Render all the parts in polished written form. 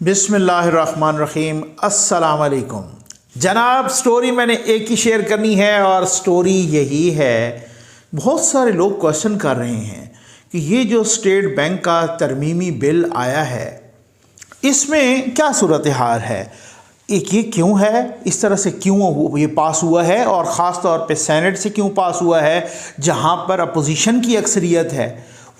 बिस्मिल्लाहिर्रहमानिर्रहीम। अस्सलाम वालेकुम जनाब। स्टोरी मैंने एक ही शेयर करनी है और स्टोरी यही है। बहुत सारे लोग क्वेश्चन कर रहे हैं कि ये जो स्टेट बैंक का तरमीमी बिल आया है इसमें क्या सूरत हाल है, एक ये क्यों है, इस तरह से क्यों ये पास हुआ है और ख़ास तौर पे सेनेट से क्यों पास हुआ है जहाँ पर अपोजिशन की अक्सरियत है,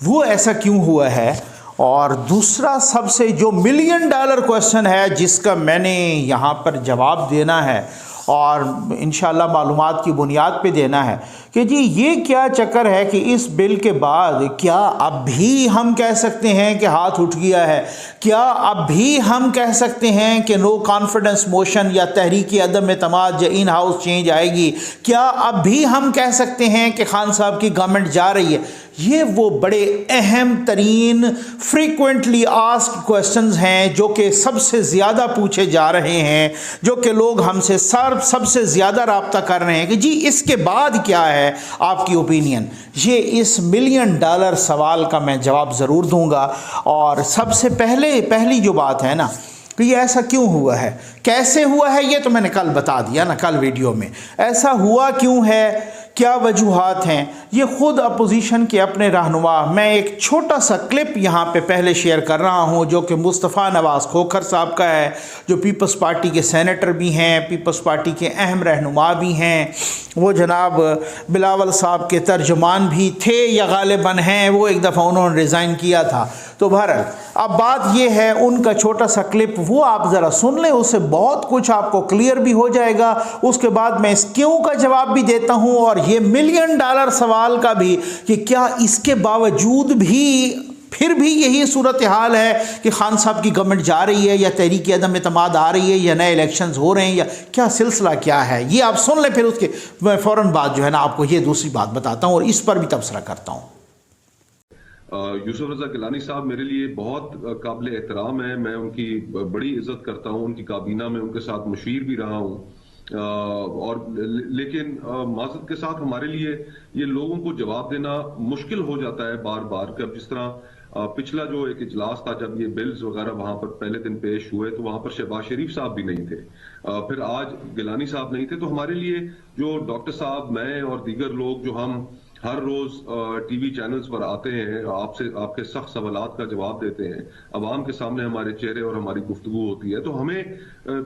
वो ऐसा क्यों हुआ है। और दूसरा सबसे जो $1 मिलियन क्वेश्चन है जिसका मैंने यहाँ पर जवाब देना है और इंशाल्लाह मालूमात की बुनियाद पे देना है कि जी ये क्या चक्कर है कि इस बिल के बाद क्या अब भी हम कह सकते हैं कि हाथ उठ गया है, क्या अब भी हम कह सकते हैं कि नो कॉन्फिडेंस मोशन या तहरीक अदम एतमाद या इन हाउस चेंज आएगी, क्या अब भी हम कह सकते हैं कि खान साहब की गवर्नमेंट जा रही है। ये वो बड़े अहम तरीन फ्रीक्वेंटली आस्क्ड क्वेश्चंस हैं जो कि सबसे ज़्यादा पूछे जा रहे हैं, जो कि लोग हमसे सबसे ज़्यादा राब्ता कर रहे हैं कि जी इसके बाद क्या है आपकी ओपिनियन। ये इस $1 मिलियन सवाल का मैं जवाब ज़रूर दूंगा। और सबसे पहली जो बात है ना कि ये ऐसा क्यों हुआ है, कैसे हुआ है, ये तो मैंने कल बता दिया ना, कल वीडियो में। ऐसा हुआ क्यों है, क्या वजूहात हैं, ये ख़ुद अपोजिशन के अपने रहनुमा, मैं एक छोटा सा क्लिप यहाँ पे पहले शेयर कर रहा हूँ जो कि मुस्तफ़ा नवाज़ खोखर साहब का है, जो पीपल्स पार्टी के सेनेटर भी हैं, पीपल्स पार्टी के अहम रहनुमा भी हैं। वो जनाब बिलावल साहब के तर्जुमान भी थे या गालिबन हैं, वो एक दफ़ा उन्होंने रिज़ाइन किया था। तो बहरहाल अब बात ये है, उनका छोटा सा क्लिप वो आप ज़रा सुन लें, उससे बहुत कुछ आपको क्लियर भी हो जाएगा। उसके बाद मैं इस क्यों का जवाब भी देता हूँ और ये $1 मिलियन सवाल का भी कि क्या इसके बावजूद भी फिर भी यही सूरत हाल है कि खान साहब की गवर्नमेंट जा रही है या तहरीक अदम एतमाद आ रही है या नए इलेक्शंस हो रहे हैं, या क्या सिलसिला क्या है, ये आप सुन लें। फिर उसके मैं फ़ौरन बाद जो है ना आपको ये दूसरी बात बताता हूँ और इस पर भी तबसरा करता हूँ। यूसुफ रजा गिलानी साहब मेरे लिए बहुत काबिल एहतराम है, मैं उनकी बड़ी इज्जत करता हूँ, उनकी काबीना में उनके साथ मुशीर भी रहा हूँ। और लेकिन माजरत के साथ हमारे लिए ये लोगों को जवाब देना मुश्किल हो जाता है बार बार कि अब जिस तरह पिछला जो एक इजलास था जब ये बिल्स वगैरह वहां पर पहले दिन पेश हुए तो वहां पर शहबाज शरीफ साहब भी नहीं थे, फिर आज गिलानी साहब नहीं थे। तो हमारे लिए जो डॉक्टर साहब, मैं और दीगर लोग जो हम हर रोज टीवी चैनल्स पर आते हैं, आपसे आपके सख्त सवालात का जवाब देते हैं, अवाम के सामने हमारे चेहरे और हमारी गुफ्तगू होती है, तो हमें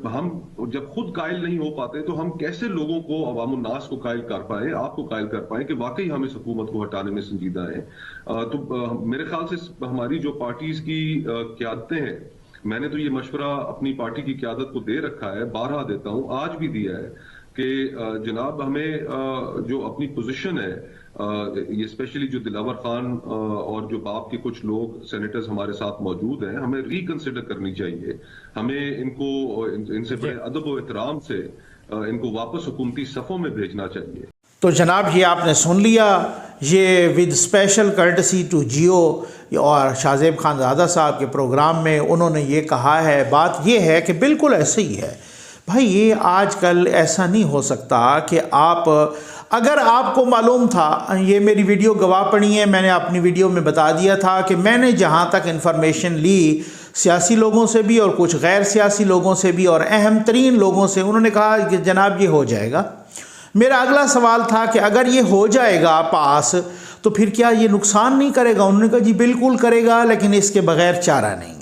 हम जब खुद कायल नहीं हो पाते तो हम कैसे लोगों को, अवाम उन्नास को कायल कर पाए, आपको कायल कर पाए कि वाकई हम इस हुकूमत को हटाने में संजीदा है। तो मेरे ख्याल से हमारी जो पार्टीज की क़यादतें हैं, मैंने तो ये मशवरा अपनी पार्टी की क़यादत को दे रखा है, बारहा देता हूं, आज भी दिया है कि जनाब हमें जो अपनी पोजीशन है, ये स्पेशली जो दिलावर खान और जो बाप के कुछ लोग सेनेटर्स हमारे साथ मौजूद हैं, हमें रिकंसिडर करनी चाहिए। हमें इनसे बड़े अदब और एहतराम से इनको वापस हुकूमती सफ़ों में भेजना चाहिए। तो जनाब ये आपने सुन लिया, ये विद स्पेशल कर्टसी टू जियो और शाहजेब खानज़ादा साहब के प्रोग्राम में उन्होंने ये कहा है। बात ये है कि बिल्कुल ऐसे ही है भाई, ये आजकल ऐसा नहीं हो सकता कि आप, अगर आपको मालूम था, ये मेरी वीडियो गवाह पड़ी है, मैंने अपनी वीडियो में बता दिया था कि मैंने जहाँ तक इन्फॉर्मेशन ली सियासी लोगों से भी और कुछ गैर सियासी लोगों से भी और अहम तरीन लोगों से, उन्होंने कहा कि जनाब ये हो जाएगा। मेरा अगला सवाल था कि अगर ये हो जाएगा पास तो फिर क्या ये नुकसान नहीं करेगा। उन्होंने कहा जी बिल्कुल करेगा, लेकिन इसके बगैर चारा नहीं है।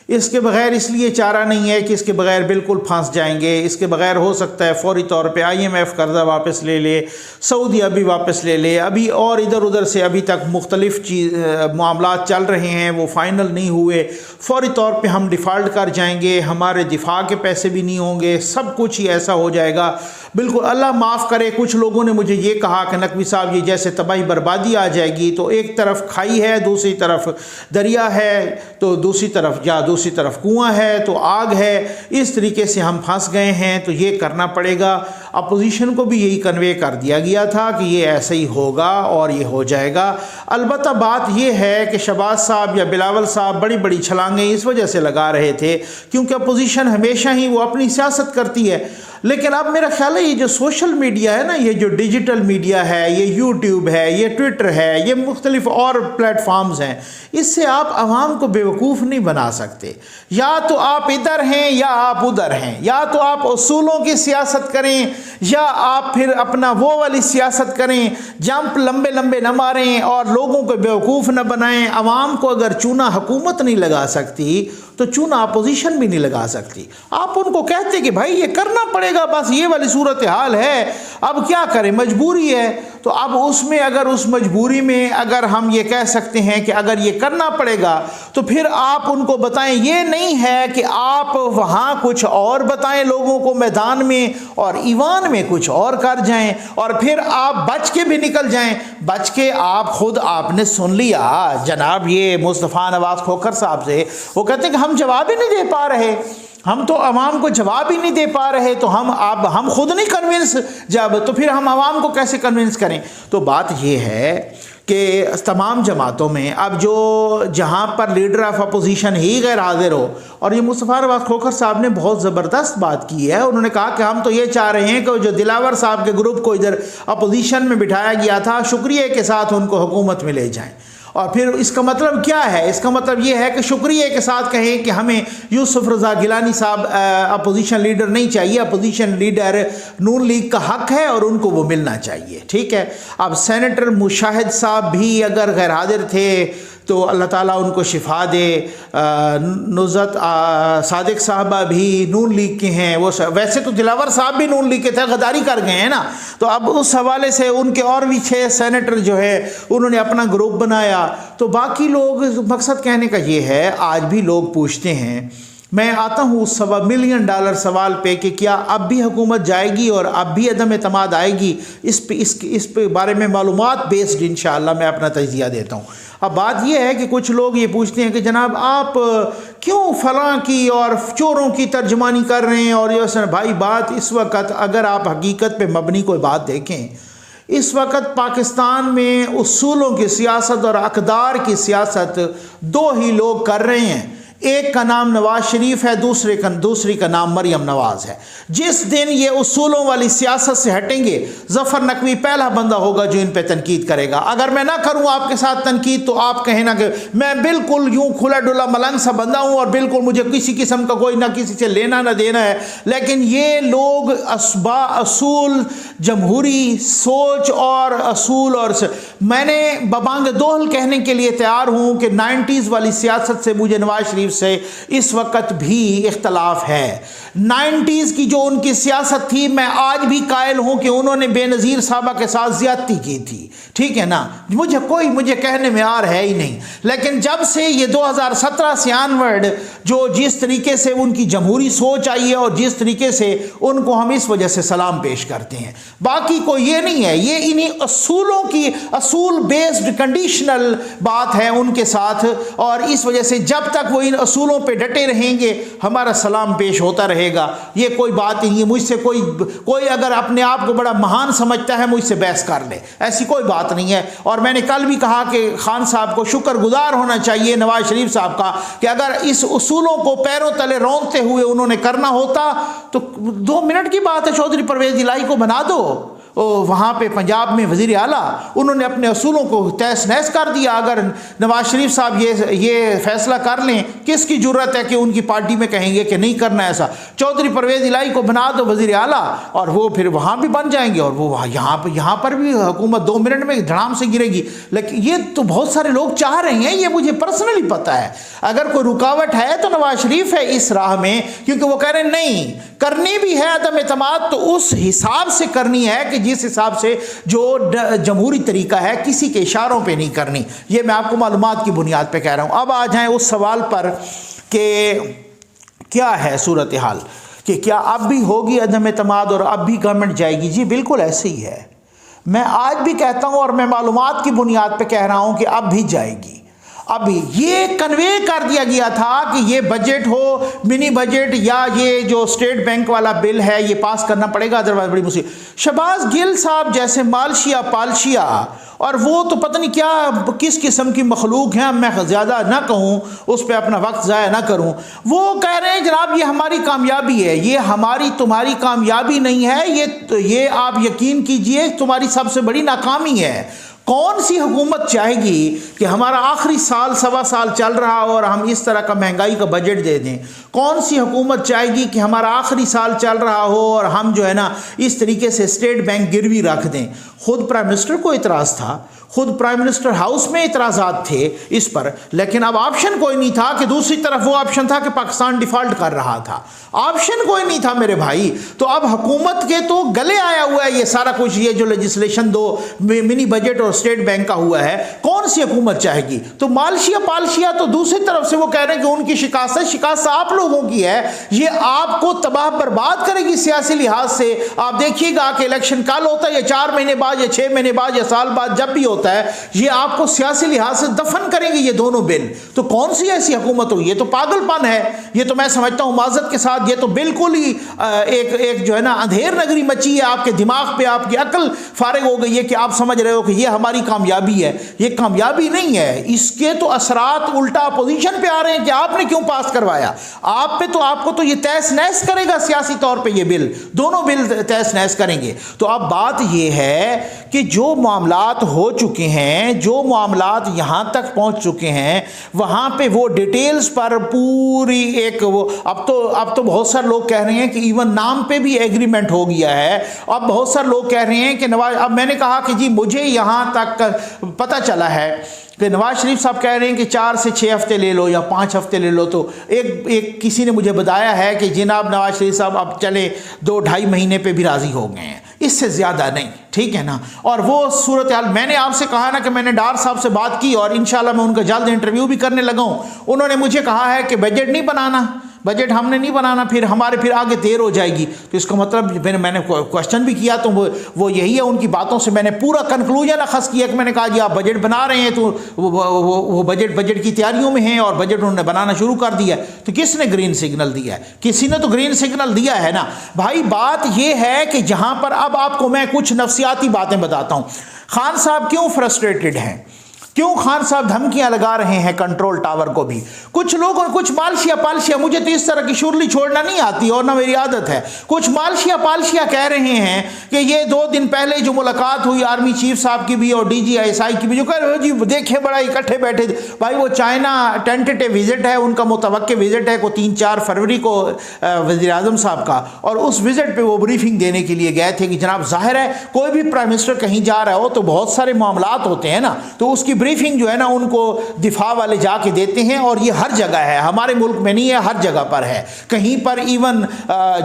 इसके बगैर इसलिए चारा नहीं है कि इसके बगैर बिल्कुल फंस जाएंगे। इसके बगैर हो सकता है फौरी तौर पे IMF कर्जा वापस ले ले, सऊदी अभी वापस ले ले, अभी और इधर उधर से अभी तक मुख्तलिफ मामलात चल रहे हैं, वो फाइनल नहीं हुए, फौरी तौर पे हम डिफ़ॉल्ट कर जाएंगे, हमारे दिफा के पैसे भी नहीं होंगे, सब कुछ ही ऐसा हो जाएगा। बिल्कुल अल्लाह माफ़ करे, कुछ लोगों ने मुझे ये कहा कि नकवी साहब ये जैसे तबाही बर्बादी आ जाएगी, तो एक तरफ खाई है, दूसरी तरफ दरिया है, तो दूसरी तरफ दूसरी तरफ कुआं है तो आग है, इस तरीके से हम फंस गए हैं, तो ये करना पड़ेगा। अपोजिशन को भी यही कन्वे कर दिया गया था कि ये ऐसे ही होगा और ये हो जाएगा। अलबत्ता बात ये है कि शहबाज साहब या बिलावल साहब बड़ी बड़ी छलांगें इस वजह से लगा रहे थे क्योंकि अपोजिशन हमेशा ही वो अपनी सियासत करती है। लेकिन अब मेरा ख्याल है ये जो सोशल मीडिया है ना, ये जो डिजिटल मीडिया है, ये यूट्यूब है, ये ट्विटर है, ये मुख्तलिफ और प्लेटफॉर्म्स हैं, इससे आप आवाम को बेवकूफ़ नहीं बना सकते। सकते। या तो आप इधर हैं या आप उधर हैं, या तो आप उसूलों की सियासत करें या आप फिर अपना वो वाली सियासत करें, जंप लंबे लंबे न मारें और लोगों को बेवकूफ़ न बनाएं। अवाम को अगर चूना हुकूमत नहीं लगा सकती तो चूना अपोजिशन भी नहीं लगा सकती। आप उनको कहते कि भाई ये करना पड़ेगा, बस ये वाली सूरत हाल है, अब क्या करें, मजबूरी है। तो अब उसमें अगर उस मजबूरी में अगर हम ये कह सकते हैं कि अगर ये करना पड़ेगा तो फिर आप उनको बताएं। ये नहीं है कि आप वहाँ कुछ और बताएं लोगों को मैदान में और ईवान में कुछ और कर जाएं और फिर आप बच के भी निकल जाएं। बच के आप खुद आपने सुन लिया जनाब ये मुस्तफ़ा नवाज खोखर साहब से, वो कहते हैं कि हम जवाब ही नहीं दे पा रहे, हम तो अवाम को जवाब ही नहीं दे पा रहे, तो हम खुद नहीं कन्विंस, जब तो फिर हम अवाम को कैसे कन्विंस करें। तो बात यह है कि तमाम जमातों में अब जो जहाँ पर लीडर ऑफ अपोजिशन ही गैर हाजिर हो, और ये मुस्तफ़ा नवाज खोखर साहब ने बहुत ज़बरदस्त बात की है। उन्होंने कहा कि हम तो ये चाह रहे हैं कि जो दिलावर साहब के ग्रुप को इधर अपोजिशन में बिठाया गया था, शुक्रिया के साथ उनको हुकूमत में ले जाएं। और फिर इसका मतलब क्या है? इसका मतलब ये है कि शुक्रिया के साथ कहें कि हमें यूसुफ रज़ा गिलानी साहब अपोजिशन लीडर नहीं चाहिए, अपोजिशन लीडर नून लीग का हक है और उनको वो मिलना चाहिए। ठीक है। अब सेनेटर मुशाहिद साहब भी अगर गैर हाजिर थे तो अल्लाह ताला उनको शिफा दे। नुज़रत सादिक साहबा भी नून लीग के हैं, वो वैसे तो दिलावर साहब भी नून लीग के थे, गद्दारी कर गए हैं ना, तो अब उस हवाले से उनके और भी 6 सेनेटर जो है उन्होंने अपना ग्रुप बनाया। तो बाकी लोग, मकसद कहने का ये है, आज भी लोग पूछते हैं, मैं आता हूँ उस $1 मिलियन सवाल पे कि क्या अब भी हुकूमत जाएगी और अब भी अदम एतमाद आएगी। इस पे बारे में मालूमात बेस्ड इंशाअल्लाह मैं अपना तजिया देता हूँ। अब बात यह है कि कुछ लोग ये पूछते हैं कि जनाब आप क्यों फ़लाँ की और चोरों की तर्जमानी कर रहे हैं, और ये भाई बात इस वक्त अगर आप हकीकत पे मबनी कोई बात देखें, इस वक्त पाकिस्तान में उसूलों की सियासत और अक़दार की सियासत 2 ही लोग कर रहे हैं। एक का नाम नवाज शरीफ है, दूसरी का नाम मरियम नवाज है। जिस दिन ये उसूलों वाली सियासत से हटेंगे, ज़फ़र नकवी पहला बंदा होगा जो इन पे तनकीद करेगा। अगर मैं ना करूं आपके साथ तनकीद तो आप कहें ना कि मैं बिल्कुल यूं खुला डुला मलंग सा बंदा हूं और बिल्कुल मुझे किसी किस्म का कोई ना किसी से लेना ना देना है। लेकिन ये लोग असूल, जमहूरी सोच और असूल, और मैंने बबांग दोहल कहने के लिए तैयार हूं कि 90s वाली सियासत से मुझे नवाज शरीफ से इस वक्त भी इख्तलाफ है। 90s की जो उनकी सियासत थी, मैं आज भी कायल हूं कि उन्होंने बेनज़ीर साहबा के साथ ज्यादती की थी। ठीक है ना, मुझे कहने में आ रहा है ही नहीं। लेकिन जब से ये 2017 से ऑनवर्ड जो जिस तरीके से उनकी जमहूरी सोच आई है और जिस तरीके से उनको हम इस वजह से सलाम पेश करते हैं, बाकी कोई ये नहीं है। ये इन्हीं असूलों की असूल बेस्ड कंडीशनल बात है उनके साथ, और इस वजह से जब तक वो इन असूलों पे डटे रहेंगे हमारा सलाम पेश होता रहेगा। ये कोई बात नहीं है। मुझसे कोई अगर अपने आप को बड़ा महान समझता है मुझसे बहस कर ले, ऐसी कोई बात नहीं है। और मैंने कल भी कहा कि खान साहब को शुक्रगुजार होना चाहिए नवाज शरीफ साहब का कि अगर इस उसूलों को पैरों तले रौंदते हुए उन्होंने करना होता तो 2 मिनट की बात है, चौधरी परवेज इलाही को बना दो वहाँ पे पंजाब में वज़ीर आला, उन्होंने अपने असूलों को तहस नहस कर दिया। अगर नवाज शरीफ साहब ये फैसला कर लें, किसकी ज़रूरत है कि उनकी पार्टी में कहेंगे कि नहीं करना ऐसा। चौधरी परवेज इलाही को बना दो वज़ीर आला और वो फिर वहाँ भी बन जाएंगे, और वो यहाँ पर भी हुकूमत 2 मिनट में धड़ाम से गिरेगी। लेकिन ये तो बहुत सारे लोग चाह रहे हैं, ये मुझे पर्सनली पता है। अगर कोई रुकावट है तो नवाज शरीफ है इस राह में, क्योंकि वो कह रहे हैं नहीं करनी भी है अदम एतमाद तो उस हिसाब से करनी है कि जिस हिसाब से जो जमहूरी तरीका है, किसी के इशारों पे नहीं करनी। ये मैं आपको मालूमात की बुनियाद पे कह रहा हूँ। अब आ जाएं उस सवाल पर कि क्या है सूरत हाल, कि क्या अब भी होगी अदम एतमाद और अब भी गवर्नमेंट जाएगी? जी बिल्कुल ऐसे ही है। मैं आज भी कहता हूँ और मैं मालूमात की बुनियाद पे कह रहा हूँ कि अब भी जाएगी। अभी ये कन्वे कर दिया गया था कि ये बजट हो, मिनी बजट या ये जो स्टेट बैंक वाला बिल है ये पास करना पड़ेगा, अदरवाइज बड़ी मुसीबत। शहबाज गिल साहब जैसे मालशिया पालशिया, और वो तो पता नहीं क्या किस किस्म की मखलूक हैं, मैं ज़्यादा ना कहूँ, उस पर अपना वक्त ज़ाया ना करूँ। वो कह रहे हैं जनाब ये हमारी कामयाबी है, ये हमारी तुम्हारी कामयाबी नहीं है, ये आप यकीन कीजिए तुम्हारी सबसे बड़ी नाकामी है। कौन सी हुकूमत चाहेगी कि हमारा आखिरी साल सवा साल चल रहा हो और हम इस तरह का महंगाई का बजट दे दें? कौन सी हुकूमत चाहेगी कि हमारा आखिरी साल चल रहा हो और हम जो है ना इस तरीके से स्टेट बैंक गिरवी रख दें? खुद प्राइम मिनिस्टर को इतराज़ था, खुद प्राइम मिनिस्टर हाउस में इतराज़ात थे इस पर, लेकिन अब ऑप्शन कोई नहीं था कि दूसरी तरफ वो ऑप्शन था कि पाकिस्तान डिफ़ॉल्ट कर रहा था। ऑप्शन कोई नहीं था मेरे भाई। तो अब हुकूमत के तो गले आया हुआ है ये सारा कुछ, ये जो लेजिस्लेशन 2 मिनी बजट और स्टेट बैंक का हुआ है। कौन सी हुकूमत चाहेगी? तो मालशिया पालशिया तो दूसरी तरफ से वो कह रहे हैं कि उनकी शिकायत आप लोगों की है, ये आपको तबाह बर्बाद करेगी सियासी लिहाज से। आप देखिएगा कि इलेक्शन कल होता है या 4 महीने बाद या 6 महीने बाद या साल बाद, जब भी होता है, ये आपको सियासी लिहाज से दफन करेंगे ये दोनों बिल। तो कौन सी ऐसी हुकूमत होगी? ये तो पागलपन है। ये तो मैं समझता हूं माजरत के साथ ये तो बिल्कुल ही एक जो है ना अंधेर नगरी मची है आपके दिमाग पे, आपकी अकल फारिग हो गई है कि आप समझ रहे हो कि ये हमारी कामयाबी है। ये कामयाबी नहीं है, इसके तो असरात उल्टा अपोजिशन पे आ रहे हैं कि आपने क्यों पास करवाया। आप पे तो आपको तो ये तहस नहस करेगा सियासी तौर पे, ये बिल, दोनों बिल तहस नहस करेंगे। तो अब बात ये है कि जो मामलात हो चुके हैं, जो मामलात यहां तक पहुंच चुके हैं, वहां पे वो डिटेल्स पर पूरी एक वो अब तो बहुत सारे लोग कह रहे हैं कि इवन नाम पे भी एग्रीमेंट हो गया है। अब बहुत सारे लोग कह रहे हैं कि नवाज, अब मैंने कहा कि जी मुझे यहां तक पता चला है कि नवाज शरीफ साहब कह रहे हैं कि 4 से 6 हफ्ते ले लो या 5 हफ्ते ले लो। तो एक किसी ने मुझे बताया है कि जनाब नवाज शरीफ साहब अब चले 2-2.5 महीने पे भी राजी हो गए हैं, इससे ज़्यादा नहीं, ठीक है ना। और वो सूरत हाल मैंने आपसे कहा ना कि मैंने डार साहब से बात की और इंशाल्लाह मैं उनका जल्द इंटरव्यू भी करने लगा हूँ। उन्होंने मुझे कहा है कि बजट नहीं बनाना, बजट हमने नहीं बनाना, फिर आगे देर हो जाएगी। तो इसका मतलब मैंने क्वेश्चन भी किया तो वो यही है, उनकी बातों से मैंने पूरा कंक्लूजन अखज़ किया कि मैंने कहा जी आप बजट बना रहे हैं तो वो बजट की तैयारियों में हैं और बजट उन्होंने बनाना शुरू कर दिया है। तो किसने ग्रीन सिग्नल दिया है? किसी ने तो ग्रीन सिग्नल दिया है ना भाई। बात ये है कि जहां पर अब आपको मैं कुछ नफ्सियाती बातें बताता हूं। खान साहब क्यों फ्रस्ट्रेटेड हैं, क्यों खान साहब धमकियां लगा रहे हैं कंट्रोल टावर को भी? कुछ लोग और कुछ मालशिया पालशिया, मुझे तो इस तरह की शुरली छोड़ना नहीं आती और ना मेरी आदत है, कुछ मालशिया पालशिया कह रहे हैं कि ये 2 दिन पहले जो मुलाकात हुई आर्मी चीफ साहब की भी और DGISI की भी, जो कह रहे हो जी देखे बड़ा इकट्ठे बैठे थे। भाई वो चाइना टेंटेटिव विजिट है, उनका मुतवक्के विजिट है को 3-4 फरवरी को वज़ीर आज़म साहब का, और उस विजिट पर वो ब्रीफिंग देने के लिए गए थे कि जनाब जाहिर है कोई भी प्राइम मिनिस्टर कहीं जा रहा हो तो बहुत सारे मामलात होते हैं ना, तो उसकी ब्रीफिंग जो है ना उनको दिफा वाले जाके देते हैं। और ये हर जगह है, हमारे मुल्क में नहीं है, हर जगह पर है। कहीं पर इवन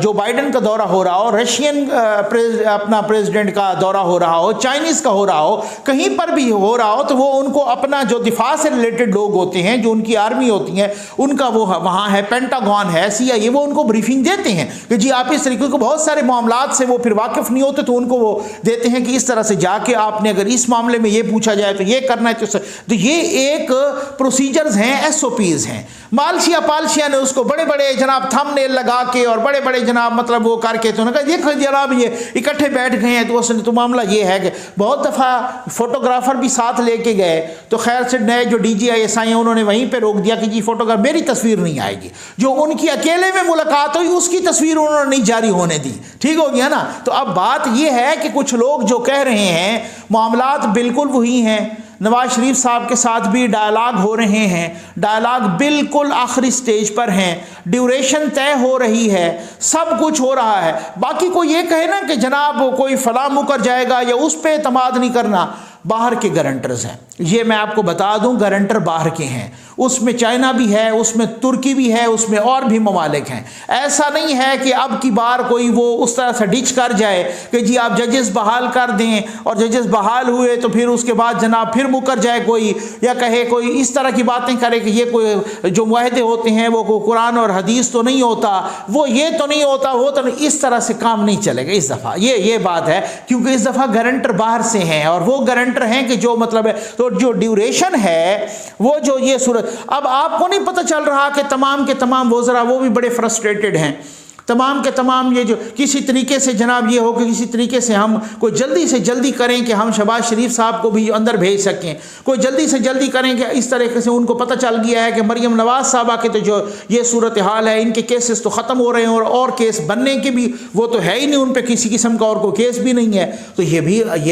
जो बाइडन का दौरा हो रहा हो, रशियन अपना प्रेसिडेंट का दौरा हो रहा हो, चाइनीज का हो रहा हो, कहीं पर भी हो रहा हो, तो वो उनको अपना जो दिफा से रिलेटेड लोग होते हैं, जो उनकी आर्मी होती है, उनका वो वहाँ है, पेंटागन है, CIA, वो उनको ब्रीफिंग देते हैं कि जी आप इस तरीके को, बहुत सारे मामलात से वो फिर वाकिफ नहीं होते तो उनको वो देते हैं कि इस तरह से जाके आपने अगर इस मामले में ये पूछा जाए तो ये करना है। तो ये एक प्रोसीजर्स हैं, SOPs हैं। मालशिया पालशिया ने उसको बड़े बड़े जनाब थंबनेल लगा के और बड़े बड़े जनाब मतलब वो करके तो उन्होंने कहा देखो जनाब ये इकट्ठे बैठ गए हैं। तो उसने तो मामला ये है कि बहुत दफ़ा फोटोग्राफर भी साथ लेके गए, तो खैर से नए जो DGISI हैं उन्होंने वहीं पे रोक दिया कि जी फोटोग्राफ, मेरी तस्वीर नहीं आएगी। जो उनकी अकेले में मुलाकात हुई उसकी तस्वीर उन्होंने नहीं जारी होने दी। ठीक हो गया ना। तो अब बात ये है कि कुछ लोग जो कह रहे हैं मामलात बिल्कुल वही हैं। नवाज शरीफ साहब के साथ भी डायलॉग हो रहे हैं, डायलॉग बिल्कुल आखिरी स्टेज पर हैं, ड्यूरेशन तय हो रही है, सब कुछ हो रहा है। बाकी कोई ये कहे ना कि जनाब कोई फला मुकर जाएगा या उस पर एतमाद नहीं करना, बाहर के गारंटर्स हैं। ये मैं आपको बता दूं, गारंटर बाहर के हैं, उसमें चाइना भी है, उसमें तुर्की भी है, उसमें और भी ममालिक हैं। ऐसा नहीं है कि अब की बार कोई वो उस तरह से डिच कर जाए कि जी आप जजेस बहाल कर दें और जजेस बहाल हुए तो फिर उसके बाद जनाब फिर मुकर जाए कोई, या कहे कोई इस तरह की बातें करे कि ये कोई जो मुआहदे होते हैं वो कुरान और हदीस तो नहीं होता, वो ये तो नहीं होता, वो तो नहीं। इस तरह से काम नहीं चलेगा इस दफ़ा। ये बात है, क्योंकि इस दफ़ा गारंटर बाहर से हैं और वो गारंटर हैं कि जो मतलब है, तो जो ड्यूरेशन है वो जो ये सूरत, अब आपको नहीं पता चल रहा कि तमाम के तमाम वज़रा वो भी बड़े फ्रस्ट्रेटेड हैं। तमाम के तमाम ये जो किसी तरीके से जनाब ये हो कि किसी तरीके से हम कोई जल्दी से जल्दी करें कि हम शहबाज शरीफ साहब को भी अंदर भेज सकें, कोई जल्दी से जल्दी करें कि इस तरीके से उनको पता चल गया है कि मरियम नवाज़ साहबा के तो जो ये सूरत हाल है, इनके केसेस तो ख़त्म हो रहे हैं और केस बनने के भी वो तो है ही नहीं, उन पर किसी किस्म का और कोई केस भी नहीं है। तो ये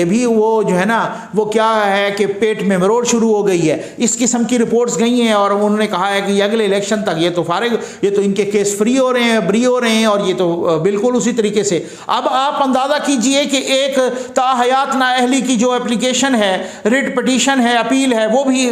भी वो जो है ना वो क्या है कि पेट में मरोड़ शुरू हो गई है, इस किस्म की रिपोर्ट्स गई हैं और उन्होंने कहा है कि अगले इलेक्शन तक ये तो फारिग, ये तो इनके केस फ्री हो रहे हैं, बरी हो रहे हैं और ये तो बिल्कुल उसी तरीके से। अब आप अंदाज़ा कीजिए कि एक ताहयात नाअहली की जो एप्लीकेशन है, रिट पिटीशन है, अपील है, वो भी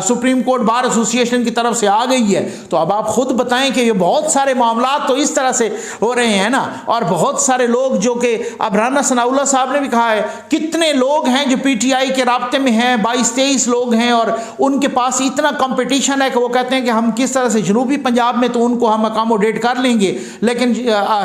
सुप्रीम कोर्ट बार एसोसिएशन की तरफ से आ गई है। तो अब आप खुद बताएं कि ये बहुत सारे मामला तो इस तरह से हो रहे हैं ना, और बहुत सारे लोग जो कि अब राना सनाउल्लाह साहब ने भी कहा है, कितने लोग हैं जो पीटीआई के राब्ते में हैं, 22-23 लोग हैं और उनके पास इतना कंपटीशन है कि वो कहते हैं कि हम किस तरह से जनूबी पंजाब में तो उनको हम अकोमोडेट कर लेंगे, लेकिन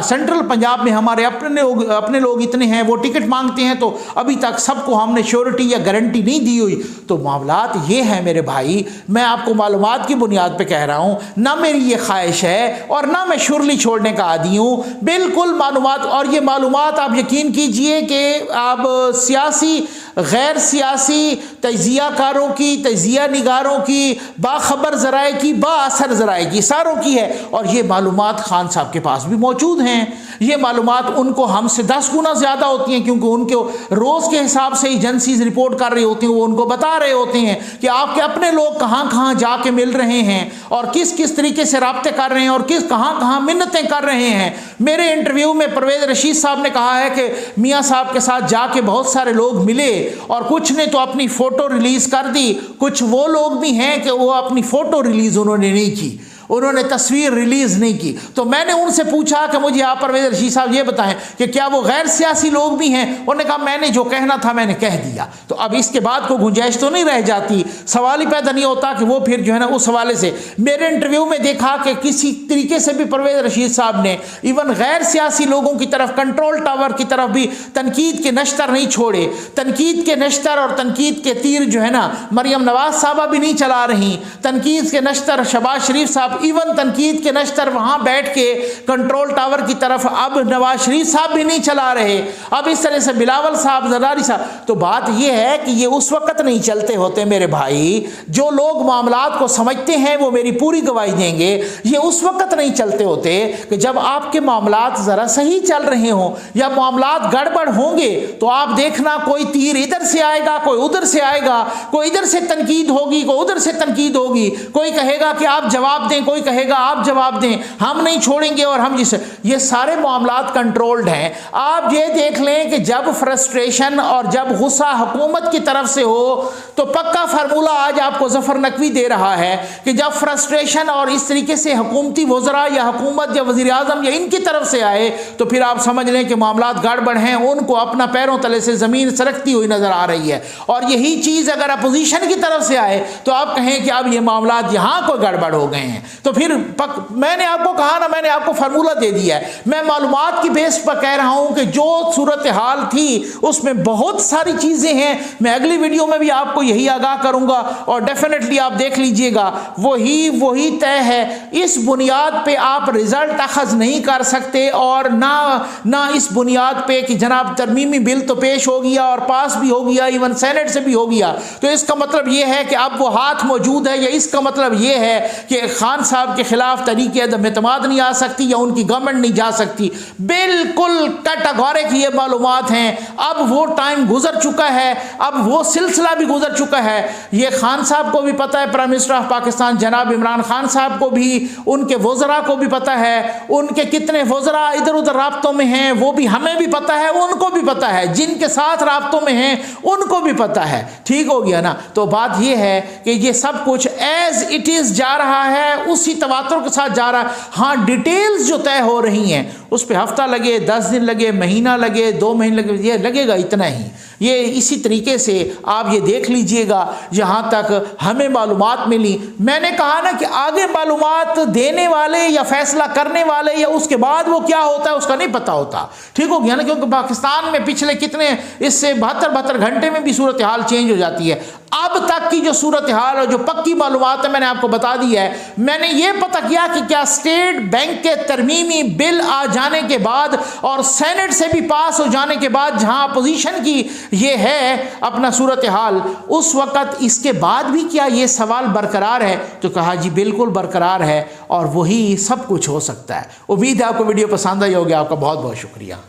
सेंट्रल पंजाब में हमारे अपने लोग इतने हैं, वो टिकट मांगते हैं, तो अभी तक सबको हमने श्योरिटी या गारंटी नहीं दी हुई। तो मामलात ये है मेरे भाई, मैं आपको मालूमात की बुनियाद पे कह रहा हूँ, ना मेरी ये ख्वाहिश है और ना मैं शुरली छोड़ने का आदी हूँ, बिल्कुल मालूमात। और ये मालूमात आप यकीन कीजिए कि आप सियासी, गैर सियासी तजियाकारों की, तजिया निगारों की, बाखबर ज़राए की, बाअसर ज़राए की, सारों की है। और ये मालूमात खान साहब के पास भी मौजूद हैं। ये मालूमात उनको हमसे 10 गुना ज़्यादा होती हैं, क्योंकि उनके रोज़ के हिसाब से एजेंसीज रिपोर्ट कर रही होती हैं, वो उनको बता रहे होते हैं कि आपके अपने लोग कहाँ कहाँ जाके मिल रहे हैं और किस किस तरीके से राब्ते कर रहे हैं और किस कहाँ कहाँ मिन्नतें कर रहे हैं। मेरे इंटरव्यू में परवेज़ रशीद साहब ने कहा है कि मियाँ साहब के साथ जाके बहुत सारे लोग मिले और कुछ ने तो अपनी फ़ोटो रिलीज़ कर दी, कुछ वो लोग भी हैं कि वो अपनी फ़ोटो रिलीज़ उन्होंने नहीं की, उन्होंने तस्वीर रिलीज़ नहीं की। तो मैंने उनसे पूछा कि मुझे आप परवेज़ रशीद साहब ये बताएं कि क्या वो गैर सियासी लोग भी हैं? उन्होंने कहा मैंने जो कहना था मैंने कह दिया। तो अब इसके बाद कोई गुंजाइश तो नहीं रह जाती, सवाल ही पैदा नहीं होता कि वो फिर जो है ना उस हवाले से। मेरे इंटरव्यू में देखा कि किसी तरीके से भी परवेज़ रशीद साहब ने इवन गैर सियासी लोगों की तरफ, कंट्रोल टावर की तरफ भी तनकीद के नश्तर नहीं छोड़े। तनकीद के नश्तर और तनकीद के तीर जो है ना मरियम नवाज़ साहबा भी नहीं चला रही, तनकीद के नश्तर शहबाज शरीफ साहब, इवन तनकीद के नश्तर वहां बैठ के कंट्रोल टावर की तरफ अब नवाज शरीफ साहब भी नहीं चला रहे, अब इस तरह से बिलावल साहब, जरदारी साहब। तो बात यह है कि ये उस वक्त नहीं चलते होते मेरे भाई, जो लोग मामलात को समझते हैं वो मेरी पूरी गवाही देंगे, ये उस वक्त नहीं चलते होते कि जब आपके मामलात ज़रा सही चल रहे हों या मामलात गड़बड़ होंगे तो आप देखना कोई तीर इधर से आएगा, कोई उधर से आएगा, कोई इधर से तनकीद होगी, कोई उधर से तनकीद होगी, कोई कहेगा कि आप जवाब दें, कोई कहेगा आप जवाब दें, हम नहीं छोड़ेंगे और हम जिसे। ये सारे मामलात कंट्रोल्ड हैं। आप ये देख लें कि जब फ्रस्ट्रेशन और जब गुस्सा हुकूमत की तरफ से हो तो पक्का फार्मूला आज आपको जफर नकवी दे रहा है कि जब फ्रस्ट्रेशन और इस तरीके से हुकूमती वज़रा या हुकूमत या वज़ीर आज़म या इनकी तरफ से आए तो फिर आप समझ लें कि मामलात गड़बड़ हैं, उनको अपना पैरों तले से ज़मीन सरकती हुई नज़र आ रही है। और यही चीज़ अगर अपोजिशन की तरफ से आए तो आप कहें कि अब ये मामलात यहाँ को गड़बड़ हो गए हैं, तो फिर मैंने आपको कहा ना, मैंने आपको फार्मूला दे दिया है। मैं मालूमात की बेस पर कह रहा हूं कि जो सूरत हाल थी उसमें बहुत सारी चीजें हैं। मैं अगली वीडियो में भी आपको यही आगाह करूंगा और डेफिनेटली आप देख लीजिएगा, वही तय है। इस बुनियाद पे आप रिजल्ट अखज़ नहीं कर सकते और ना इस बुनियाद पे कि जनाब तरमीमी बिल तो पेश हो गया और पास भी हो गया, इवन सेनेट से भी हो गया, तो इसका मतलब यह है कि अब वो हाथ मौजूद है, या इसका मतलब यह है कि खान साहब के खिलाफ तरीके अदम एतमाद नहीं आ सकती या उनकी गवर्नमेंट नहीं जा सकती। बिल्कुल कैटेगोरिक ये मालूमात हैं। अब वो टाइम गुजर चुका है, अब वो सिलसिला भी गुजर चुका है। ये खान साहब को भी पता है, प्राइम मिनिस्टर ऑफ पाकिस्तान जनाब इमरान खान साहब को भी, उनके वज़रा को भी पता है, उनके कितने वज़रा इधर उधर राब्तों में हैं वो भी हमें भी पता है, उनको भी पता है, जिनके साथ राब्तों में हैं उनको भी पता है। ठीक हो गया ना? तो बात ये है कि ये सब कुछ एज इट इज़ जा रहा है, उसी तवातुर के साथ जा रहा है। हाँ, डिटेल्स जो तय हो रही हैं उस पर हफ्ता लगे, 10 दिन लगे, महीना लगे, 2 महीने लगे, ये लगेगा इतना ही। ये इसी तरीके से आप ये देख लीजिएगा जहाँ तक हमें मालूमात मिली। मैंने कहा ना कि आगे मालूमात देने वाले या फैसला करने वाले या उसके बाद वो क्या होता है उसका नहीं पता होता। ठीक हो गया ना? क्योंकि पाकिस्तान में पिछले कितने इससे 72 घंटे में भी सूरत हाल चेंज हो जाती है। अब तक की जो सूरत हाल और जो पक्की मालूमात है मैंने आपको बता दी है। मैंने ये पता किया कि क्या स्टेट बैंक के तरमीमी बिल आ जाने के बाद और सेनेट से भी पास हो जाने के बाद जहां अपोजिशन की ये है अपना सूरत हाल, उस वक़्त इसके बाद भी क्या ये सवाल बरकरार है? तो कहा जी बिल्कुल बरकरार है और वही सब कुछ हो सकता है। उम्मीद है आपको वीडियो पसंद आई होगी। आपका बहुत बहुत शुक्रिया।